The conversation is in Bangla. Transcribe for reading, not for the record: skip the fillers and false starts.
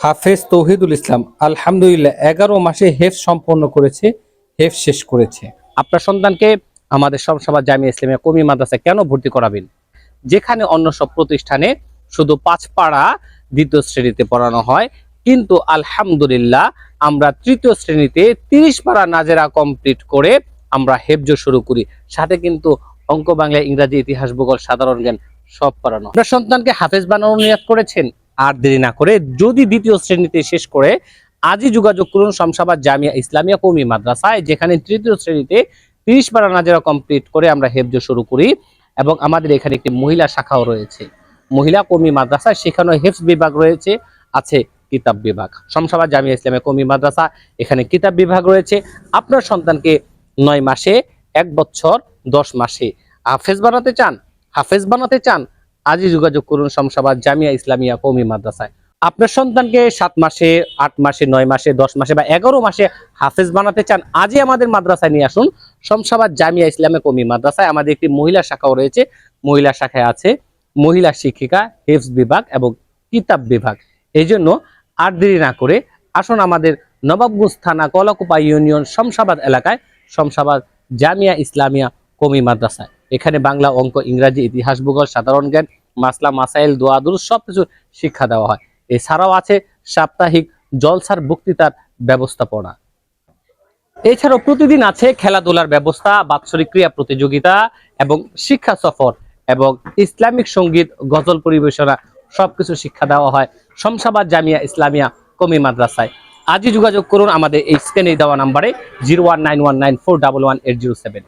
হাফেজ তৌহিদুল ইসলাম আলহামদুলিল্লাহ 11 মাসে হেফজ সম্পন্ন করেছে, হেফজ শেষ করেছে। আপনার সন্তানকে আমাদের সবসভা জামিয়া ইসলামিয়া কওমি মাদ্রাসায় কেন ভর্তি করাবেন, যেখানে অন্য সব প্রতিষ্ঠানে শুধু 5 পারা দ্বিতীয় শ্রেণীতে পড়ানো হয়, কিন্তু আলহামদুলিল্লাহ আমরা তৃতীয় শ্রেণীতে 30 পারা নাজেরা কমপ্লিট করে আমরা হেফজ শুরু করি। সাথে কিন্তু অঙ্ক, বাংলা, ইংরাজি, ইতিহাস, ভূগোল, সাধারণ জ্ঞান সব পড়ানো। আপনার সন্তানকে হাফেজ বানানোর নিয়ত করেছেন, আর দেরি না করে যদি দ্বিতীয় শ্রেণীতে শেষ করে আজই যোগাযোগ করুন শমশাবাদ জামিয়া ইসলামিয়া কওমি মাদ্রাসায়, যেখানে তৃতীয় শ্রেণীতে 30 পারা নাজেরা কমপ্লিট করে আমরা হেফজ শুরু করি। এবং আমাদের এখানে একটি মহিলা শাখাও রয়েছে। মহিলা কওমি মাদ্রাসায় সেখানে হেফজ বিভাগ রয়েছে, আছে কিতাব বিভাগ। শমশাবাদ জামিয়া ইসলামিয়া কওমি মাদ্রাসা, এখানে কিতাব বিভাগ রয়েছে। আপনার সন্তানকে 9 মাসে, 1 বছর, 10 মাসে হাফেজ বানাতে চান, আজই যোগাযোগ করুন শমশাবাদ জামিয়া ইসলামিয়া কওমি মাদ্রাসায়। আপনার সন্তানকে 7 মাসে, 8 মাসে, 9 মাসে, 10 মাসে বা 11 মাসে হাফেজ বানাতে চান, আজই আমাদের মাদ্রাসায় নিয়ে আসুন শমশাবাদ জামিয়া ইসলামিয়া কওমি মাদ্রাসায়। আমাদের একটি মহিলা শাখাও রয়েছে। মহিলা শাখায় আছে মহিলা শিক্ষিকা, হেফজ বিভাগ এবং কিতাব বিভাগ। এই জন্য আর দেরি না করে আসুন আমাদের নবাবগঞ্জ থানা কলাকুপা ইউনিয়ন শমশাবাদ এলাকায় শমশাবাদ জামিয়া ইসলামিয়া কওমি মাদ্রাসায়। এখানে বাংলা, অঙ্ক, ইংরাজি, ইতিহাস, ভূগোল, সাধারণ জ্ঞান, মাসলা, মাসাইল, দোয়া দুরুস সবকিছু শিক্ষা দেওয়া হয়। এছাড়াও আছে সাপ্তাহিক জলসার বক্তৃতার ব্যবস্থাপনা। এছাড়াও প্রতিদিন আছে খেলাধুলার ব্যবস্থা, বাৎসরিক ক্রীড়া প্রতিযোগিতা এবং শিক্ষা সফর এবং ইসলামিক সঙ্গীত, গজল পরিবেশনা সবকিছু শিক্ষা দেওয়া হয় শমশাবাদ জামিয়া ইসলামিয়া কওমি মাদ্রাসায়। আজই যোগাযোগ করুন আমাদের এই স্ক্রিনে দেওয়া নাম্বারে 019194111807।